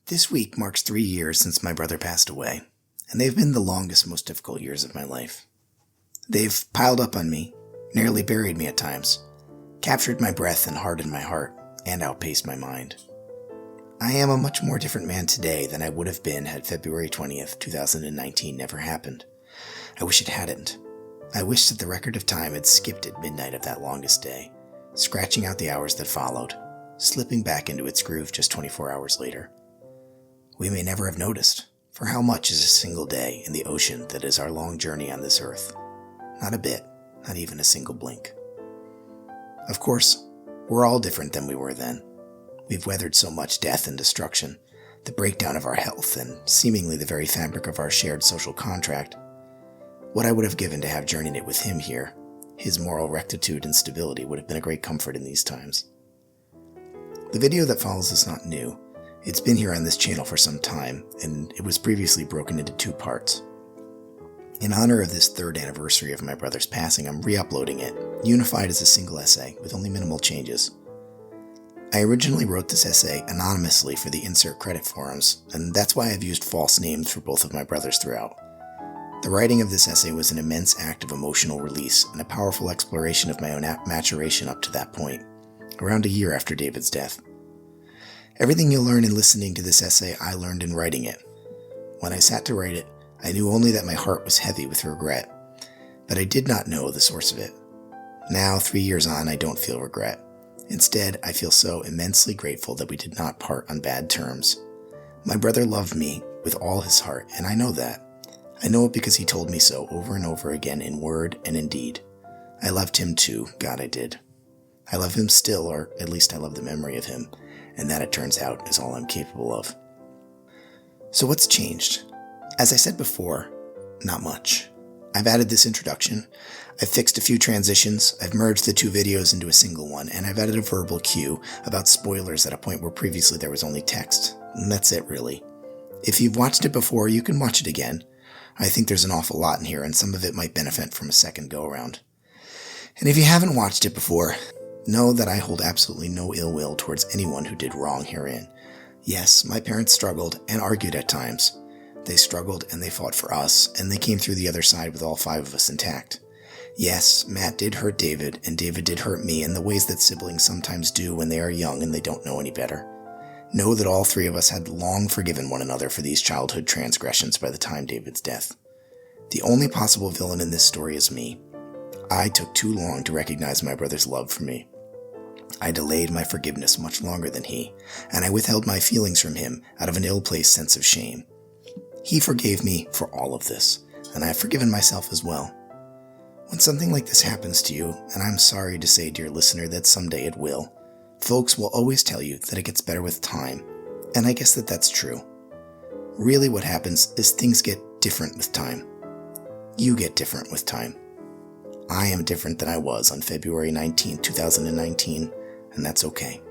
This week marks 3 years since my brother passed away, and they've been the longest, most difficult years of my life. They've piled up on me, nearly buried me at times, captured my breath and hardened my heart, and outpaced my mind. I am a much more different man today than I would have been had February 20th, 2019 never happened. I wish it hadn't. I wish that the record of time had skipped at midnight of that longest day, scratching out the hours that followed, slipping back into its groove just 24 hours later. We may never have noticed, for how much is a single day in the ocean that is our long journey on this earth? Not a bit, not even a single blink. Of course, we're all different than we were then. We've weathered so much death and destruction, the breakdown of our health, and seemingly the very fabric of our shared social contract. What I would have given to have journeyed it with him here, his moral rectitude and stability would have been a great comfort in these times. The video that follows is not new. It's been here on this channel for some time, and it was previously broken into 2 parts. In honor of this 3rd anniversary of my brother's passing, I'm re-uploading it, unified as a single essay with only minimal changes. I originally wrote this essay anonymously for the insert credit forums, and that's why I've used false names for both of my brothers throughout. The writing of this essay was an immense act of emotional release and a powerful exploration of my own maturation up to that point, around a year after David's death. Everything you'll learn in listening to this essay, I learned in writing it. When I sat to write it, I knew only that my heart was heavy with regret, but I did not know the source of it. Now, 3 years on, I don't feel regret. Instead, I feel so immensely grateful that we did not part on bad terms. My brother loved me with all his heart, and I know that. I know it because he told me so over and over again in word and in deed. I loved him too, God I did. I love him still, or at least I love the memory of him, and that, it turns out, is all I'm capable of. So what's changed? As I said before, not much. I've added this introduction, I've fixed a few transitions, I've merged the 2 videos into a single one, and I've added a verbal cue about spoilers at a point where previously there was only text. And that's it, really. If you've watched it before, you can watch it again. I think there's an awful lot in here, and some of it might benefit from a second go-around. And if you haven't watched it before, know that I hold absolutely no ill will towards anyone who did wrong herein. Yes, my parents struggled and argued at times. They struggled and they fought for us, and they came through the other side with all 5 of us intact. Yes, Matt did hurt David, and David did hurt me in the ways that siblings sometimes do when they are young and they don't know any better. Know that all 3 of us had long forgiven one another for these childhood transgressions by the time David's death. The only possible villain in this story is me. I took too long to recognize my brother's love for me. I delayed my forgiveness much longer than he, and I withheld my feelings from him out of an ill-placed sense of shame. He forgave me for all of this, and I have forgiven myself as well. When something like this happens to you, and I'm sorry to say, dear listener, that someday it will, folks will always tell you that it gets better with time, and I guess that that's true. Really what happens is things get different with time. You get different with time. I am different than I was on February 19, 2019, and that's okay.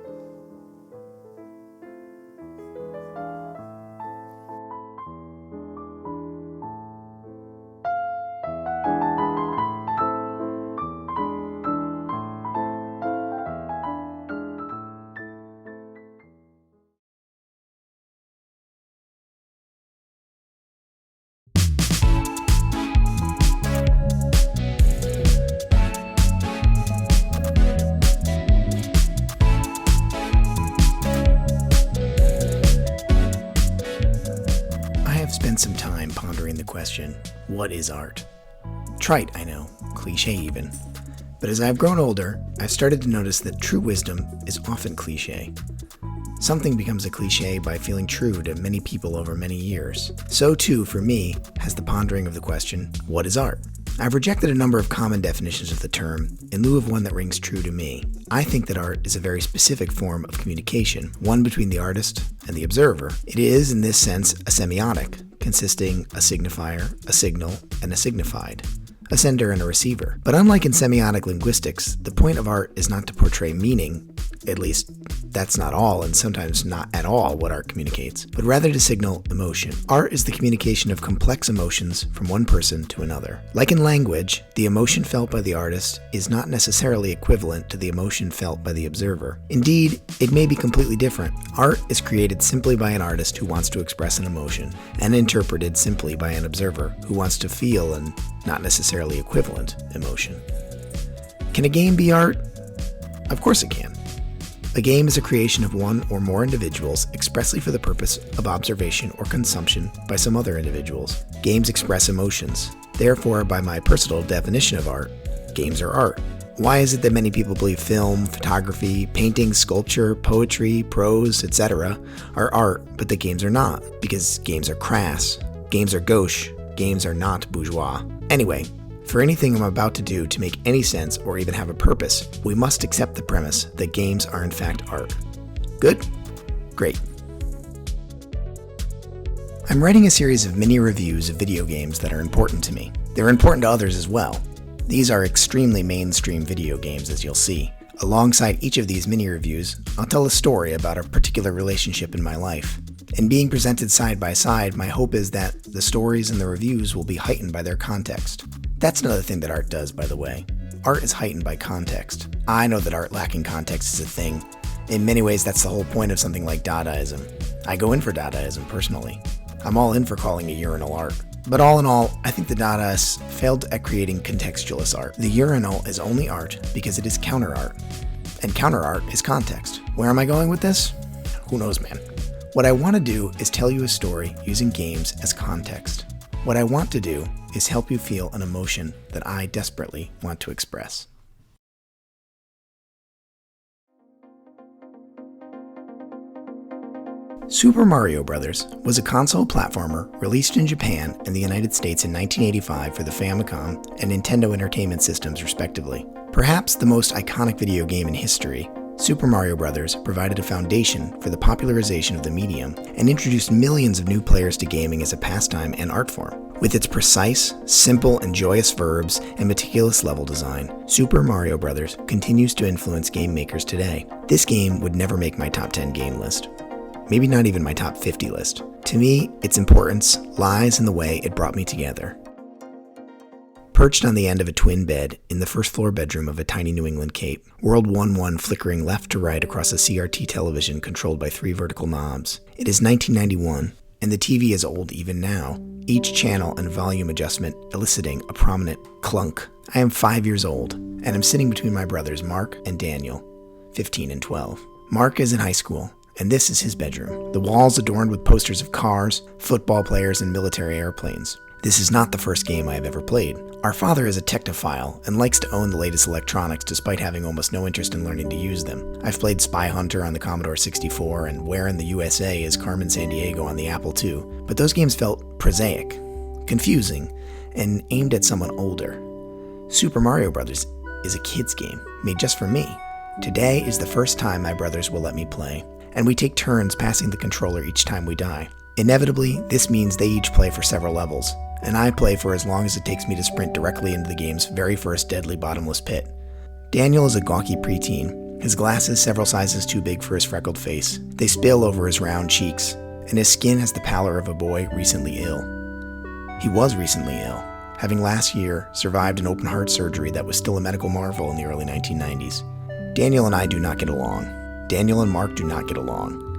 Some time pondering the question, what is art? Trite, I know, cliche even. But as I've grown older, I've started to notice that true wisdom is often cliche. Something becomes a cliche by feeling true to many people over many years. So too, for me, has the pondering of the question, what is art? I've rejected a number of common definitions of the term in lieu of one that rings true to me. I think that art is a very specific form of communication, one between the artist and the observer. It is, in this sense, a semiotic, consisting a signifier, a signal, and a signified, a sender and a receiver. But unlike in semiotic linguistics, the point of art is not to portray meaning, At least, that's not all, and sometimes not at all, what art communicates, but rather to signal emotion. Art is the communication of complex emotions from one person to another. Like in language, the emotion felt by the artist is not necessarily equivalent to the emotion felt by the observer. Indeed, it may be completely different. Art is created simply by an artist who wants to express an emotion, and interpreted simply by an observer who wants to feel an not necessarily equivalent emotion. Can a game be art? Of course it can. A game is a creation of one or more individuals expressly for the purpose of observation or consumption by some other individuals. Games express emotions. Therefore, by my personal definition of art, games are art. Why is it that many people believe film, photography, painting, sculpture, poetry, prose, etc. are art, but that games are not? Because games are crass. Games are gauche. Games are not bourgeois. Anyway, for anything I'm about to do to make any sense or even have a purpose, we must accept the premise that games are in fact art. Good? Great. I'm writing a series of mini reviews of video games that are important to me. They're important to others as well. These are extremely mainstream video games, as you'll see. Alongside each of these mini reviews, I'll tell a story about a particular relationship in my life. And being presented side by side, my hope is that the stories and the reviews will be heightened by their context. That's another thing that art does, by the way. Art is heightened by context. I know that art lacking context is a thing. In many ways, that's the whole point of something like Dadaism. I go in for Dadaism, personally. I'm all in for calling a urinal art. But all in all, I think the Dadaists failed at creating contextualist art. The urinal is only art because it is counter art. And counter art is context. Where am I going with this? Who knows, man. What I want to do is tell you a story using games as context. What I want to do is help you feel an emotion that I desperately want to express. Super Mario Bros. Was a console platformer released in Japan and the United States in 1985 for the Famicom and Nintendo Entertainment Systems, respectively. Perhaps the most iconic video game in history, Super Mario Bros. Provided a foundation for the popularization of the medium and introduced millions of new players to gaming as a pastime and art form. With its precise, simple, and joyous verbs and meticulous level design, Super Mario Bros. Continues to influence game makers today. This game would never make my top 10 game list. Maybe not even my top 50 list. To me, its importance lies in the way it brought me together. Perched on the end of a twin bed in the first floor bedroom of a tiny New England cape, World 1-1 flickering left to right across a CRT television controlled by 3 vertical knobs. It is 1991, and the TV is old even now, each channel and volume adjustment eliciting a prominent clunk. I am 5 years old, and I'm sitting between my brothers Mark and Daniel, 15 and 12. Mark is in high school, and this is his bedroom. The walls adorned with posters of cars, football players, and military airplanes. This is not the first game I have ever played. Our father is a technophile and likes to own the latest electronics despite having almost no interest in learning to use them. I've played Spy Hunter on the Commodore 64 and Where in the USA is Carmen Sandiego on the Apple II, but those games felt prosaic, confusing, and aimed at someone older. Super Mario Bros. Is a kid's game, made just for me. Today is the first time my brothers will let me play, and we take turns passing the controller each time we die. Inevitably, this means they each play for several levels, and I play for as long as it takes me to sprint directly into the game's very first deadly bottomless pit. Daniel is a gawky preteen, his glasses several sizes too big for his freckled face. They spill over his round cheeks, and his skin has the pallor of a boy recently ill. He was recently ill, having last year survived an open heart surgery that was still a medical marvel in the early 1990s. Daniel and I do not get along. Daniel and Mark do not get along.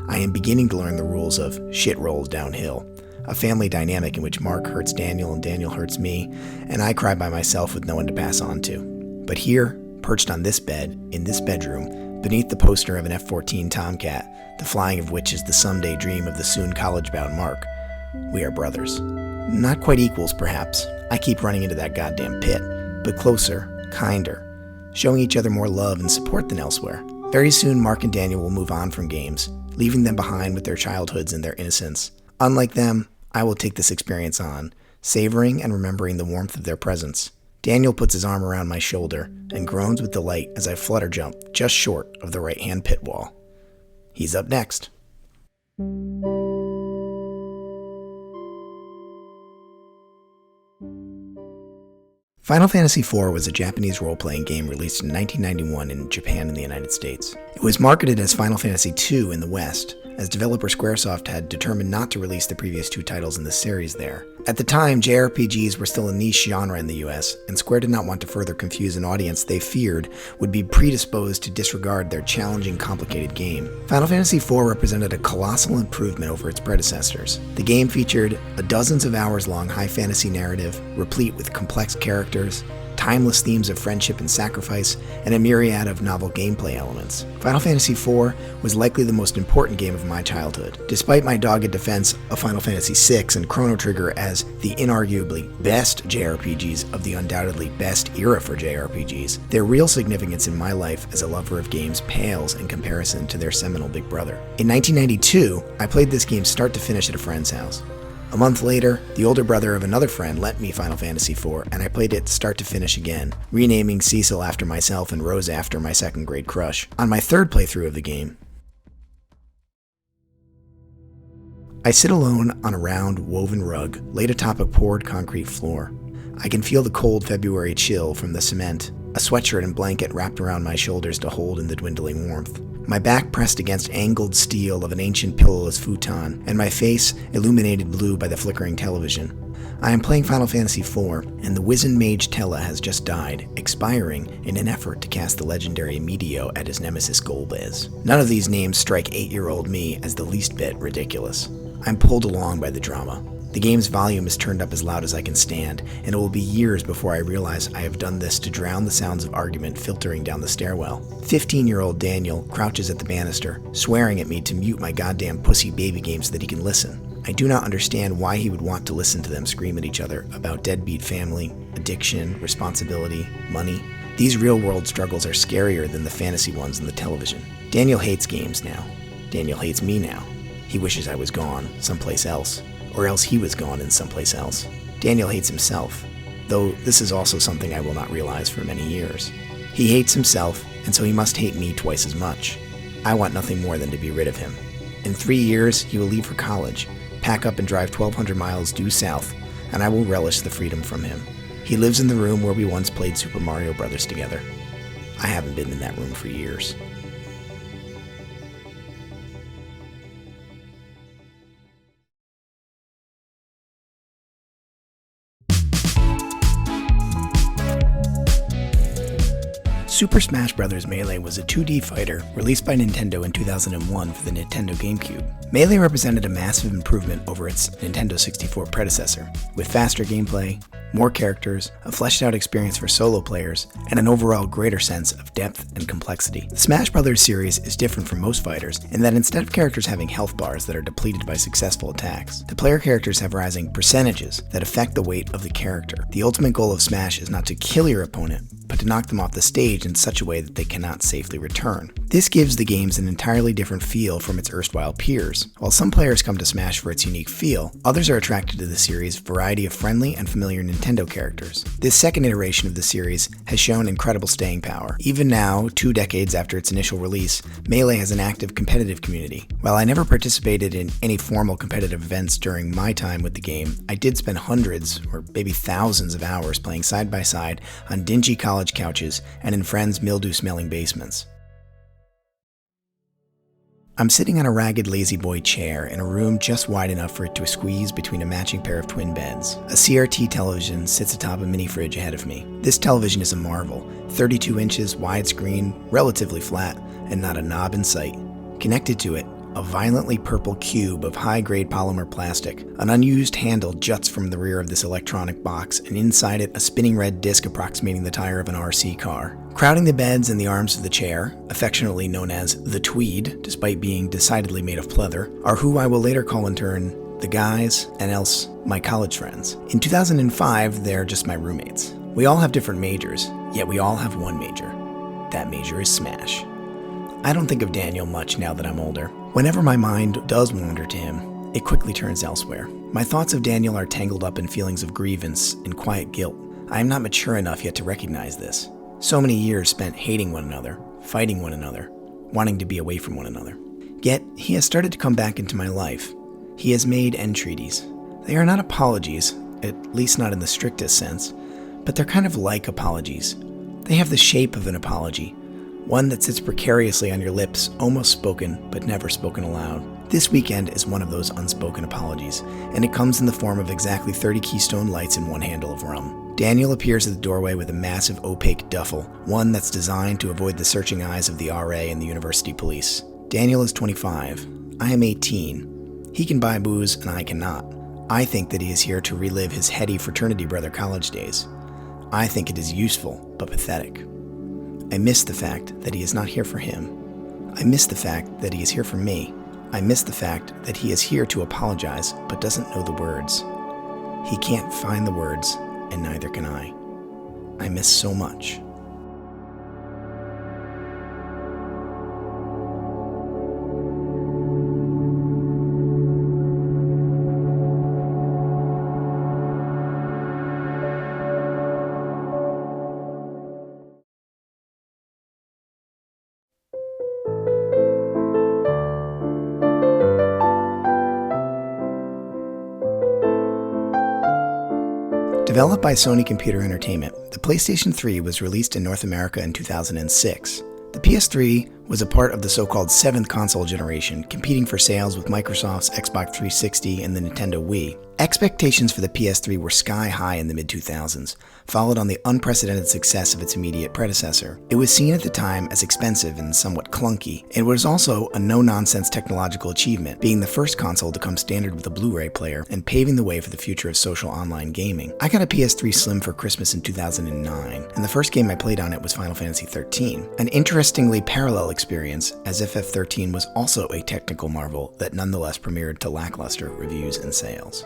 I am beginning to learn the rules of shit rolls downhill, a family dynamic in which Mark hurts Daniel and Daniel hurts me, and I cry by myself with no one to pass on to. But here, perched on this bed, in this bedroom, beneath the poster of an F-14 Tomcat, the flying of which is the someday dream of the soon college-bound Mark, we are brothers. Not quite equals, perhaps. I keep running into that goddamn pit, but closer, kinder, showing each other more love and support than elsewhere. Very soon, Mark and Daniel will move on from games, leaving them behind with their childhoods and their innocence. Unlike them, I will take this experience on, savoring and remembering the warmth of their presence. Daniel puts his arm around my shoulder and groans with delight as I flutter jump just short of the right-hand pit wall. He's up next. Final Fantasy IV was a Japanese role-playing game released in 1991 in Japan and the United States. It was marketed as Final Fantasy II in the West, as developer Squaresoft had determined not to release the previous two titles in the series there. At the time, JRPGs were still a niche genre in the US, and Square did not want to further confuse an audience they feared would be predisposed to disregard their challenging, complicated game. Final Fantasy IV represented a colossal improvement over its predecessors. The game featured a dozens of hours-long high fantasy narrative, replete with complex characters, timeless themes of friendship and sacrifice, and a myriad of novel gameplay elements. Final Fantasy IV was likely the most important game of my childhood. Despite my dogged defense of Final Fantasy VI and Chrono Trigger as the inarguably best JRPGs of the undoubtedly best era for JRPGs, their real significance in my life as a lover of games pales in comparison to their seminal big brother. In 1992, I played this game start to finish at a friend's house. A month later, the older brother of another friend lent me Final Fantasy IV, and I played it start to finish again, renaming Cecil after myself and Rose after my second grade crush. On my third playthrough of the game, I sit alone on a round, woven rug laid atop a poured concrete floor. I can feel the cold February chill from the cement, a sweatshirt and blanket wrapped around my shoulders to hold in the dwindling warmth. My back pressed against angled steel of an ancient pillowless futon, and my face illuminated blue by the flickering television. I am playing Final Fantasy IV, and the wizened mage Tella has just died, expiring in an effort to cast the legendary Meteo at his nemesis Golbez. None of these names strike 8-year-old me as the least bit ridiculous. I'm pulled along by the drama. The game's volume is turned up as loud as I can stand, and it will be years before I realize I have done this to drown the sounds of argument filtering down the stairwell. 15-year-old Daniel crouches at the banister, swearing at me to mute my goddamn pussy baby game so that he can listen. I do not understand why he would want to listen to them scream at each other about deadbeat family, addiction, responsibility, money. These real-world struggles are scarier than the fantasy ones on the television. Daniel hates games now. Daniel hates me now. He wishes I was gone, someplace else. Or else he was gone in someplace else. Daniel hates himself, though this is also something I will not realize for many years. He hates himself, and so he must hate me twice as much. I want nothing more than to be rid of him. In 3 years, he will leave for college, pack up and drive 1,200 miles due south, and I will relish the freedom from him. He lives in the room where we once played Super Mario Brothers together. I haven't been in that room for years. Super Smash Bros. Melee was a 2D fighter released by Nintendo in 2001 for the Nintendo GameCube. Melee represented a massive improvement over its Nintendo 64 predecessor, with faster gameplay, more characters, a fleshed-out experience for solo players, and an overall greater sense of depth and complexity. The Smash Bros. Series is different from most fighters in that instead of characters having health bars that are depleted by successful attacks, the player characters have rising percentages that affect the weight of the character. The ultimate goal of Smash is not to kill your opponent, but to knock them off the stage in such a way that they cannot safely return. This gives the games an entirely different feel from its erstwhile peers. While some players come to Smash for its unique feel, others are attracted to the series' variety of friendly and familiar Nintendo characters. This second iteration of the series has shown incredible staying power. Even now, 2 decades after its initial release, Melee has an active competitive community. While I never participated in any formal competitive events during my time with the game, I did spend hundreds, or maybe thousands of hours playing side by side on dingy college couches and in friends' mildew-smelling basements. I'm sitting on a ragged lazy boy chair in a room just wide enough for it to squeeze between a matching pair of twin beds. A CRT television sits atop a mini fridge ahead of me. This television is a marvel, 32 inches, widescreen, relatively flat, and not a knob in sight. Connected to it, a violently purple cube of high-grade polymer plastic. An unused handle juts from the rear of this electronic box, and inside it a spinning red disc approximating the tire of an RC car. Crowding the beds and the arms of the chair, affectionately known as the Tweed, despite being decidedly made of pleather, are who I will later call in turn the guys, and else my college friends. In 2005, they're just my roommates. We all have different majors, yet we all have one major. That major is Smash. I don't think of Daniel much now that I'm older. Whenever my mind does wander to him, it quickly turns elsewhere. My thoughts of Daniel are tangled up in feelings of grievance and quiet guilt. I am not mature enough yet to recognize this. So many years spent hating one another, fighting one another, wanting to be away from one another. Yet, he has started to come back into my life. He has made entreaties. They are not apologies, at least not in the strictest sense, but they're kind of like apologies. They have the shape of an apology, one that sits precariously on your lips, almost spoken, but never spoken aloud. This weekend is one of those unspoken apologies, and it comes in the form of exactly 30 Keystone Lights and one handle of rum. Daniel appears at the doorway with a massive opaque duffel, one that's designed to avoid the searching eyes of the RA and the university police. Daniel is 25. I am 18. He can buy booze and I cannot. I think that he is here to relive his heady fraternity brother college days. I think it is useful, but pathetic. I miss the fact that he is not here for him. I miss the fact that he is here for me. I miss the fact that he is here to apologize, but doesn't know the words. He can't find the words, and neither can I. I miss so much. Developed by Sony Computer Entertainment, the PlayStation 3 was released in North America in 2006. The PS3 was a part of the so-called 7th console generation, competing for sales with Microsoft's Xbox 360 and the Nintendo Wii. Expectations for the PS3 were sky high in the mid-2000s, followed on the unprecedented success of its immediate predecessor. It was seen at the time as expensive and somewhat clunky. It was also a no-nonsense technological achievement, being the first console to come standard with a Blu-ray player and paving the way for the future of social online gaming. I got a PS3 Slim for Christmas in 2009, and the first game I played on it was Final Fantasy XIII, an interestingly parallel experience, as FF13 was also a technical marvel that nonetheless premiered to lackluster reviews and sales.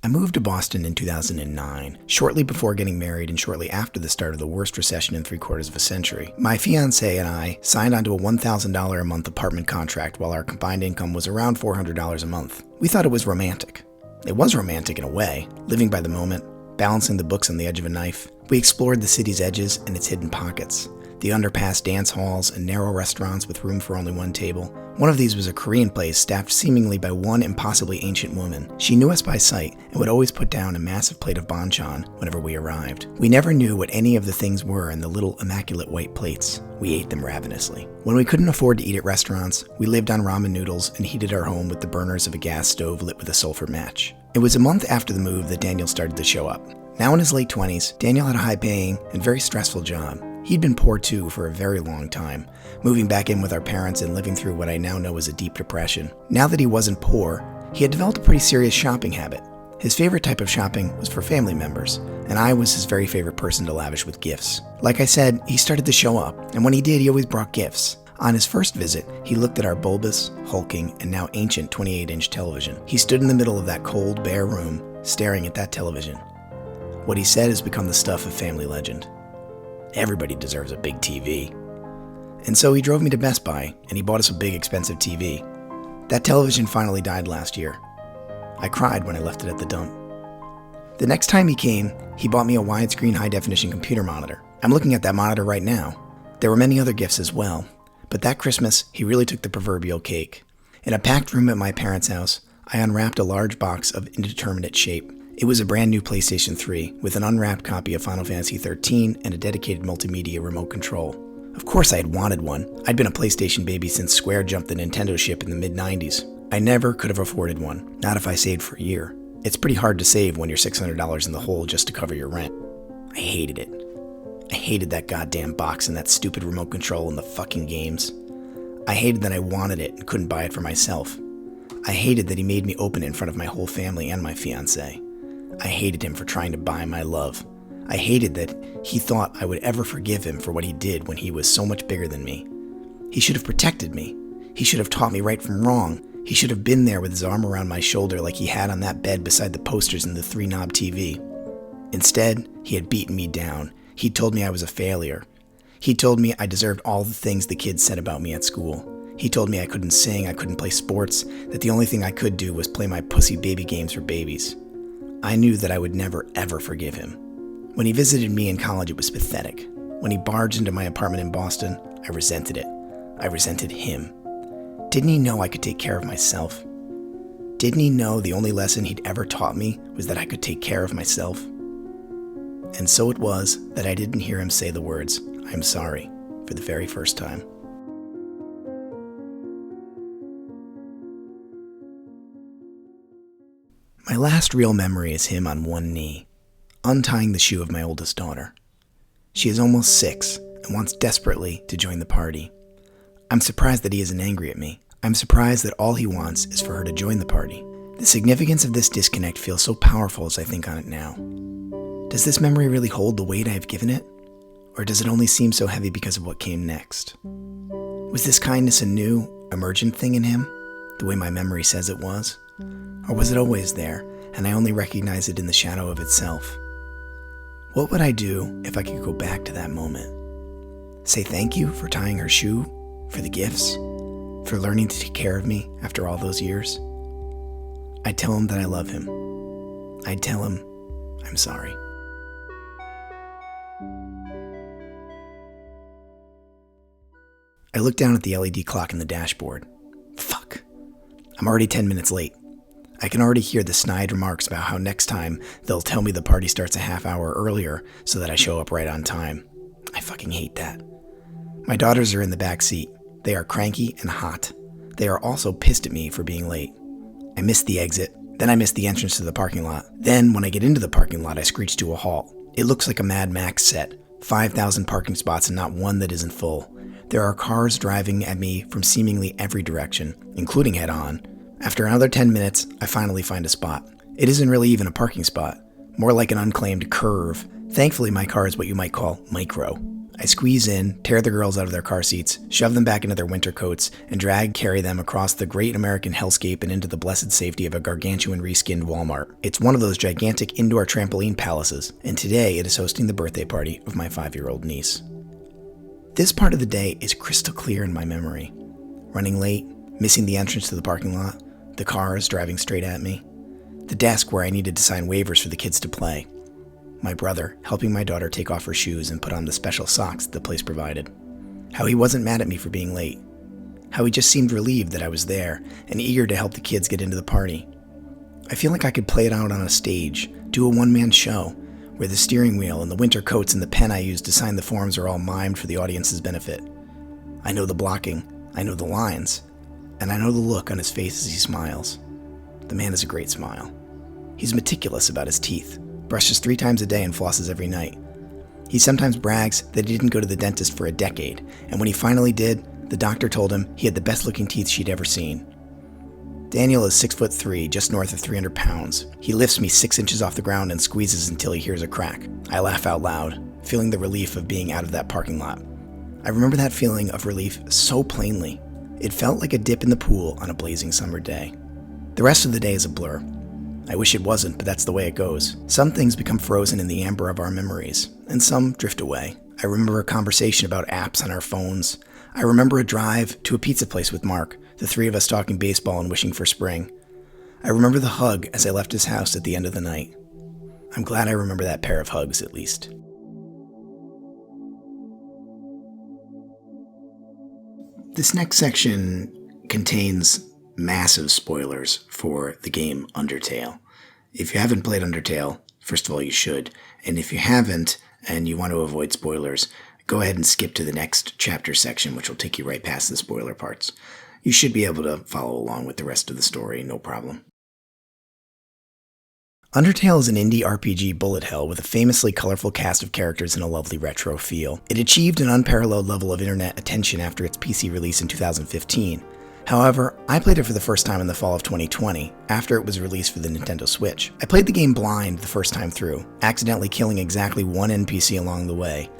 I moved to Boston in 2009, shortly before getting married and shortly after the start of the worst recession in 3/4 of a century. My fiancée and I signed onto a $1,000 a month apartment contract while our combined income was around $400 a month. We thought it was romantic. It was romantic in a way, living by the moment, balancing the books on the edge of a knife. We explored the city's edges and its hidden pockets, the underpass dance halls and narrow restaurants with room for only one table. One of these was a Korean place staffed seemingly by one impossibly ancient woman. She knew us by sight and would always put down a massive plate of banchan whenever we arrived. We never knew what any of the things were in the little immaculate white plates. We ate them ravenously. When we couldn't afford to eat at restaurants, we lived on ramen noodles and heated our home with the burners of a gas stove lit with a sulfur match. It was a month after the move that Daniel started to show up. Now in his late 20s, Daniel had a high-paying and very stressful job. He'd been poor too for a very long time, moving back in with our parents and living through what I now know as a deep depression. Now that he wasn't poor, he had developed a pretty serious shopping habit. His favorite type of shopping was for family members, and I was his very favorite person to lavish with gifts. Like I said, he started to show up, and when he did, he always brought gifts. On his first visit, he looked at our bulbous, hulking, and now ancient 28-inch television. He stood in the middle of that cold, bare room, staring at that television. What he said has become the stuff of family legend. Everybody deserves a big TV. And so he drove me to Best Buy, and he bought us a big, expensive TV. That television finally died last year. I cried when I left it at the dump. The next time he came, he bought me a widescreen high-definition computer monitor. I'm looking at that monitor right now. There were many other gifts as well, but that Christmas, he really took the proverbial cake. In a packed room at my parents' house, I unwrapped a large box of indeterminate shape. It was a brand new PlayStation 3 with an unwrapped copy of Final Fantasy XIII and a dedicated multimedia remote control. Of course I had wanted one. I'd been a PlayStation baby since Square jumped the Nintendo ship in the mid-90s. I never could have afforded one, not if I saved for a year. It's pretty hard to save when you're $600 in the hole just to cover your rent. I hated it. I hated that goddamn box and that stupid remote control and the fucking games. I hated that I wanted it and couldn't buy it for myself. I hated that he made me open it in front of my whole family and my fiancée. I hated him for trying to buy my love. I hated that he thought I would ever forgive him for what he did when he was so much bigger than me. He should have protected me. He should have taught me right from wrong. He should have been there with his arm around my shoulder like he had on that bed beside the posters in the 3-knob TV. Instead, he had beaten me down. He told me I was a failure. He told me I deserved all the things the kids said about me at school. He told me I couldn't sing, I couldn't play sports, that the only thing I could do was play my pussy baby games for babies. I knew that I would never, ever forgive him. When he visited me in college, it was pathetic. When he barged into my apartment in Boston, I resented it. I resented him. Didn't he know I could take care of myself? Didn't he know the only lesson he'd ever taught me was that I could take care of myself? And so it was that I didn't hear him say the words, "I'm sorry," for the very first time. My last real memory is him on one knee, untying the shoe of my oldest daughter. She is almost 6 and wants desperately to join the party. I'm surprised that he isn't angry at me. I'm surprised that all he wants is for her to join the party. The significance of this disconnect feels so powerful as I think on it now. Does this memory really hold the weight I have given it? Or does it only seem so heavy because of what came next? Was this kindness a new, emergent thing in him, the way my memory says it was? Or was it always there, and I only recognize it in the shadow of itself? What would I do if I could go back to that moment? Say thank you for tying her shoe, for the gifts, for learning to take care of me after all those years? I'd tell him that I love him. I'd tell him I'm sorry. I looked down at the LED clock in the dashboard. Fuck. I'm already 10 minutes late. I can already hear the snide remarks about how next time they'll tell me the party starts a half hour earlier so that I show up right on time. I fucking hate that. My daughters are in the back seat. They are cranky and hot. They are also pissed at me for being late. I missed the exit, then I missed the entrance to the parking lot. Then, when I get into the parking lot, I screech to a halt. It looks like a Mad Max set. 5,000 parking spots and not one that isn't full. There are cars driving at me from seemingly every direction, including head-on. After another 10 minutes, I finally find a spot. It isn't really even a parking spot, more like an unclaimed curve. Thankfully, my car is what you might call micro. I squeeze in, tear the girls out of their car seats, shove them back into their winter coats, and carry them across the great American hellscape and into the blessed safety of a gargantuan reskinned Walmart. It's one of those gigantic indoor trampoline palaces, and today it is hosting the birthday party of my 5-year-old niece. This part of the day is crystal clear in my memory. Running late, missing the entrance to the parking lot, the cars driving straight at me, the desk where I needed to sign waivers for the kids to play, my brother helping my daughter take off her shoes and put on the special socks the place provided, how he wasn't mad at me for being late, how he just seemed relieved that I was there and eager to help the kids get into the party. I feel like I could play it out on a stage, do a one-man show, where the steering wheel and the winter coats and the pen I used to sign the forms are all mimed for the audience's benefit. I know the blocking, I know the lines, and I know the look on his face as he smiles. The man has a great smile. He's meticulous about his teeth, brushes 3 times a day and flosses every night. He sometimes brags that he didn't go to the dentist for a decade, and when he finally did, the doctor told him he had the best looking teeth she'd ever seen. Daniel is 6'3", just north of 300 pounds. He lifts me 6 inches off the ground and squeezes until he hears a crack. I laugh out loud, feeling the relief of being out of that parking lot. I remember that feeling of relief so plainly. It felt like a dip in the pool on a blazing summer day. The rest of the day is a blur. I wish it wasn't, but that's the way it goes. Some things become frozen in the amber of our memories, and some drift away. I remember a conversation about apps on our phones. I remember a drive to a pizza place with Mark, the 3 of us talking baseball and wishing for spring. I remember the hug as I left his house at the end of the night. I'm glad I remember that pair of hugs, at least. This next section contains massive spoilers for the game Undertale. If you haven't played Undertale, first of all, you should. And if you haven't, and you want to avoid spoilers, go ahead and skip to the next chapter section, which will take you right past the spoiler parts. You should be able to follow along with the rest of the story, no problem. Undertale is an indie RPG bullet hell with a famously colorful cast of characters and a lovely retro feel. It achieved an unparalleled level of internet attention after its PC release in 2015. However, I played it for the first time in the fall of 2020, after it was released for the Nintendo Switch. I played the game blind the first time through, accidentally killing exactly 1 NPC along the way,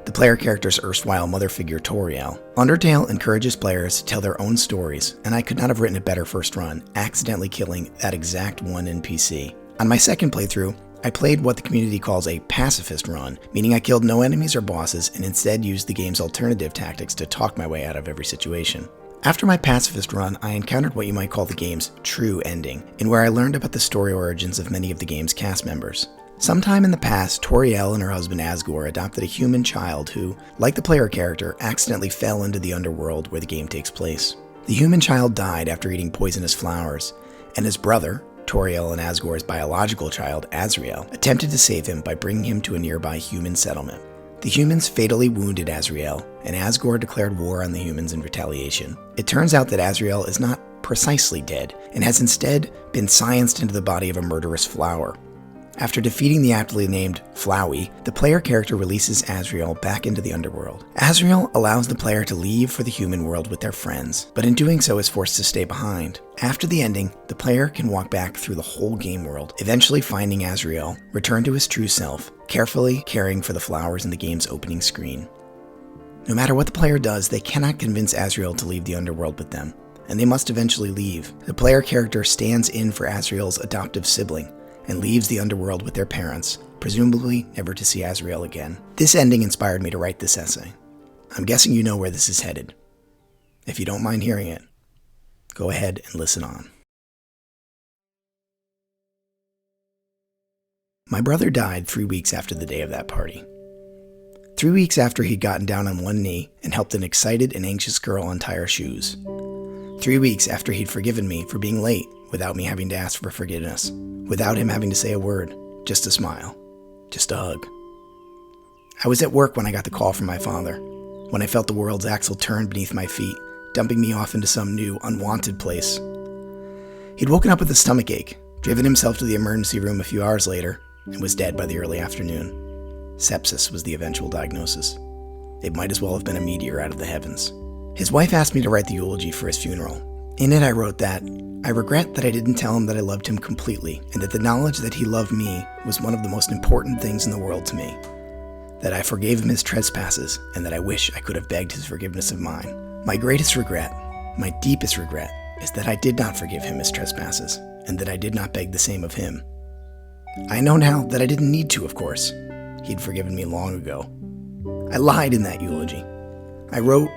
the player character's erstwhile mother figure Toriel. Undertale encourages players to tell their own stories, and I could not have written a better first run, accidentally killing that exact 1 NPC. On my second playthrough, I played what the community calls a pacifist run, meaning I killed no enemies or bosses and instead used the game's alternative tactics to talk my way out of every situation. After my pacifist run, I encountered what you might call the game's true ending, in where I learned about the story origins of many of the game's cast members. Sometime in the past, Toriel and her husband Asgore adopted a human child who, like the player character, accidentally fell into the underworld where the game takes place. The human child died after eating poisonous flowers, and his brother, Toriel and Asgore's biological child, Azrael, attempted to save him by bringing him to a nearby human settlement. The humans fatally wounded Azrael, and Asgore declared war on the humans in retaliation. It turns out that Azrael is not precisely dead, and has instead been scienced into the body of a murderous flower. After defeating the aptly named Flowey, the player character releases Azrael back into the underworld. Azrael allows the player to leave for the human world with their friends, but in doing so is forced to stay behind. After the ending, the player can walk back through the whole game world, eventually finding Azrael, return to his true self, carefully caring for the flowers in the game's opening screen. No matter what the player does, they cannot convince Azrael to leave the underworld with them, and they must eventually leave. The player character stands in for Azrael's adoptive sibling, and leaves the underworld with their parents, presumably never to see Azrael again. This ending inspired me to write this essay. I'm guessing you know where this is headed. If you don't mind hearing it, go ahead and listen on. My brother died 3 weeks after the day of that party. 3 weeks after he'd gotten down on one knee and helped an excited and anxious girl untie her shoes. 3 weeks after he'd forgiven me for being late without me having to ask for forgiveness, without him having to say a word, just a smile, just a hug. I was at work when I got the call from my father, when I felt the world's axle turn beneath my feet, dumping me off into some new, unwanted place. He'd woken up with a stomachache, driven himself to the emergency room a few hours later, and was dead by the early afternoon. Sepsis was the eventual diagnosis. It might as well have been a meteor out of the heavens. His wife asked me to write the eulogy for his funeral. In it, I wrote that, I regret that I didn't tell him that I loved him completely, and that the knowledge that he loved me was one of the most important things in the world to me. That I forgave him his trespasses, and that I wish I could have begged his forgiveness of mine. My greatest regret, my deepest regret, is that I did not forgive him his trespasses, and that I did not beg the same of him. I know now that I didn't need to, of course. He'd forgiven me long ago. I lied in that eulogy. I wrote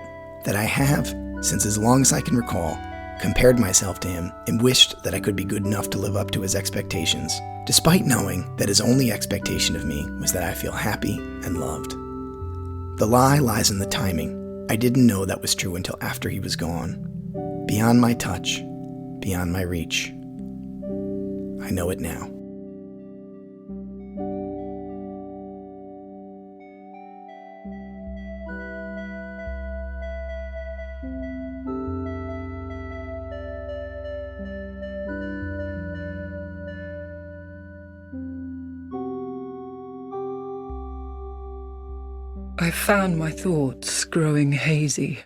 that I have, since as long as I can recall, compared myself to him and wished that I could be good enough to live up to his expectations, despite knowing that his only expectation of me was that I feel happy and loved. The lie lies in the timing. I didn't know that was true until after he was gone. Beyond my touch, beyond my reach. I know it now. I found my thoughts growing hazy.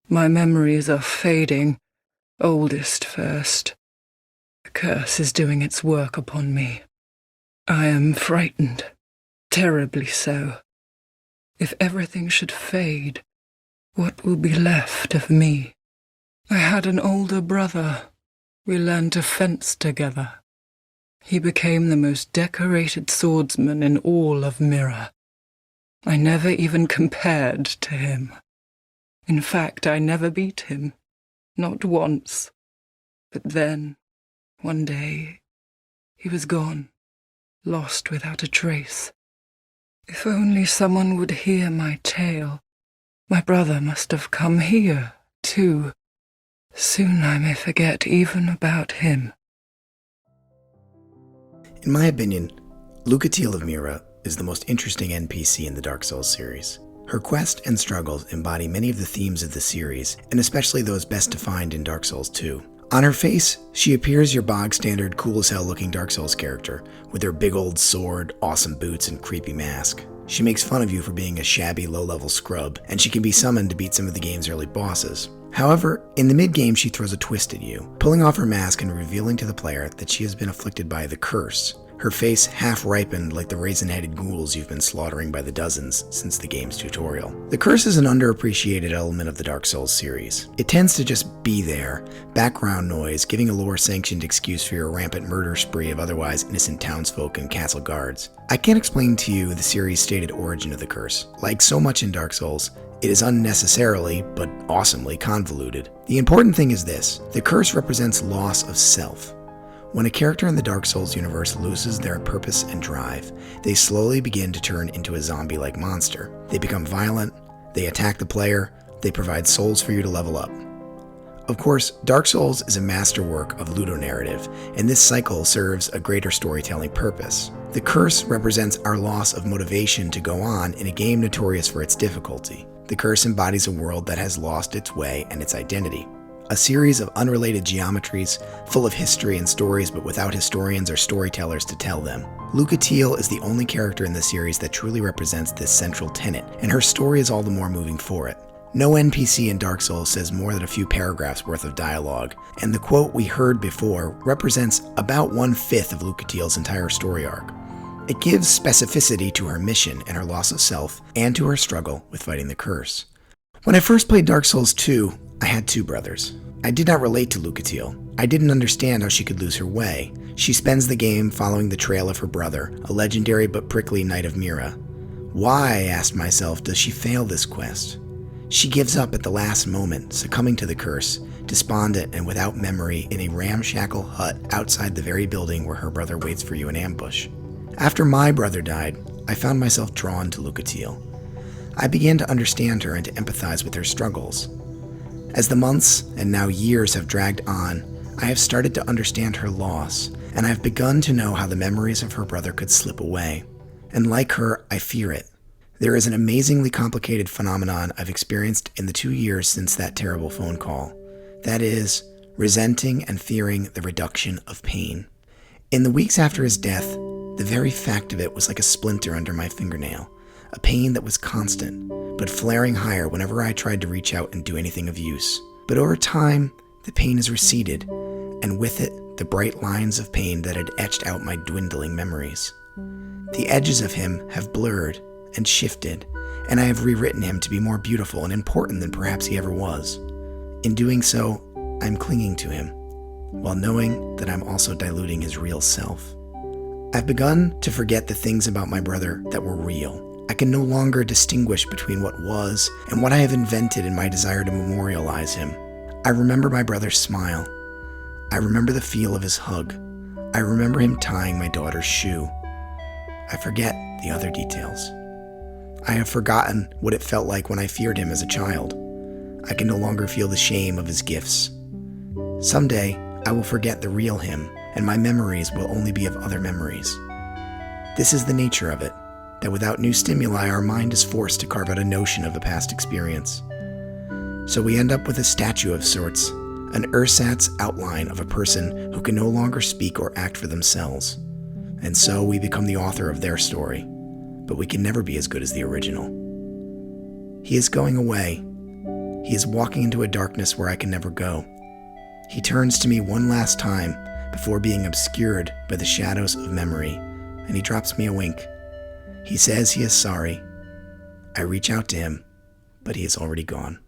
My memories are fading, oldest first. The curse is doing its work upon me. I am frightened, terribly so. If everything should fade, what will be left of me? I had an older brother. We learned to fence together. He became the most decorated swordsman in all of Mirror. I never even compared to him. In fact, I never beat him, not once. But then, one day, he was gone, lost without a trace. If only someone would hear my tale. My brother must have come here, too. Soon I may forget even about him. In my opinion, Lucatiel of Mira is the most interesting NPC in the Dark Souls series. Her quest and struggles embody many of the themes of the series, and especially those best defined in Dark Souls 2. On her face, she appears your bog-standard cool-as-hell looking Dark Souls character, with her big old sword, awesome boots, and creepy mask. She makes fun of you for being a shabby, low-level scrub, and she can be summoned to beat some of the game's early bosses. However, in the mid-game she throws a twist at you, pulling off her mask and revealing to the player that she has been afflicted by the Curse, her face half-ripened like the raisin-headed ghouls you've been slaughtering by the dozens since the game's tutorial. The Curse is an underappreciated element of the Dark Souls series. It tends to just be there, background noise, giving a lore-sanctioned excuse for your rampant murder spree of otherwise innocent townsfolk and castle guards. I can't explain to you the series' stated origin of the Curse. Like so much in Dark Souls, it is unnecessarily, but awesomely convoluted. The important thing is this: the Curse represents loss of self. When a character in the Dark Souls universe loses their purpose and drive, they slowly begin to turn into a zombie-like monster. They become violent, they attack the player, they provide souls for you to level up. Of course, Dark Souls is a masterwork of ludonarrative, and this cycle serves a greater storytelling purpose. The curse represents our loss of motivation to go on in a game notorious for its difficulty. The curse embodies a world that has lost its way and its identity. A series of unrelated geometries, full of history and stories but without historians or storytellers to tell them. UNDERTALE is the only character in the series that truly represents this central tenet, and her story is all the more moving for it. No NPC in Dark Souls says more than a few paragraphs worth of dialogue, and the quote we heard before represents about 1/5 of UNDERTALE's entire story arc. It gives specificity to her mission and her loss of self, and to her struggle with fighting the curse. When I first played Dark Souls 2, I had two brothers. I did not relate to UNDERTALE. I didn't understand how she could lose her way. She spends the game following the trail of her brother, a legendary but prickly Knight of Mira. Why, I asked myself, does she fail this quest? She gives up at the last moment, succumbing to the curse, despondent and without memory in a ramshackle hut outside the very building where her brother waits for you in ambush. After my brother died, I found myself drawn to UNDERTALE. I began to understand her and to empathize with her struggles. As the months, and now years, have dragged on, I have started to understand her loss, and I have begun to know how the memories of her brother could slip away. And like her, I fear it. There is an amazingly complicated phenomenon I've experienced in the 2 years since that terrible phone call. That is, resenting and fearing the reduction of pain. In the weeks after his death, the very fact of it was like a splinter under my fingernail, a pain that was constant, but flaring higher whenever I tried to reach out and do anything of use. But over time, the pain has receded, and with it, the bright lines of pain that had etched out my dwindling memories. The edges of him have blurred and shifted, and I have rewritten him to be more beautiful and important than perhaps he ever was. In doing so, I'm clinging to him, while knowing that I'm also diluting his real self. I've begun to forget the things about my brother that were real. I can no longer distinguish between what was and what I have invented in my desire to memorialize him. I remember my brother's smile. I remember the feel of his hug. I remember him tying my daughter's shoe. I forget the other details. I have forgotten what it felt like when I feared him as a child. I can no longer feel the shame of his gifts. Someday, I will forget the real him, and my memories will only be of other memories. This is the nature of it, that without new stimuli, our mind is forced to carve out a notion of a past experience. So we end up with a statue of sorts, an ersatz outline of a person who can no longer speak or act for themselves. And so we become the author of their story, but we can never be as good as the original. He is going away. He is walking into a darkness where I can never go. He turns to me one last time before being obscured by the shadows of memory, and he drops me a wink. He says he is sorry. I reach out to him, but he is already gone.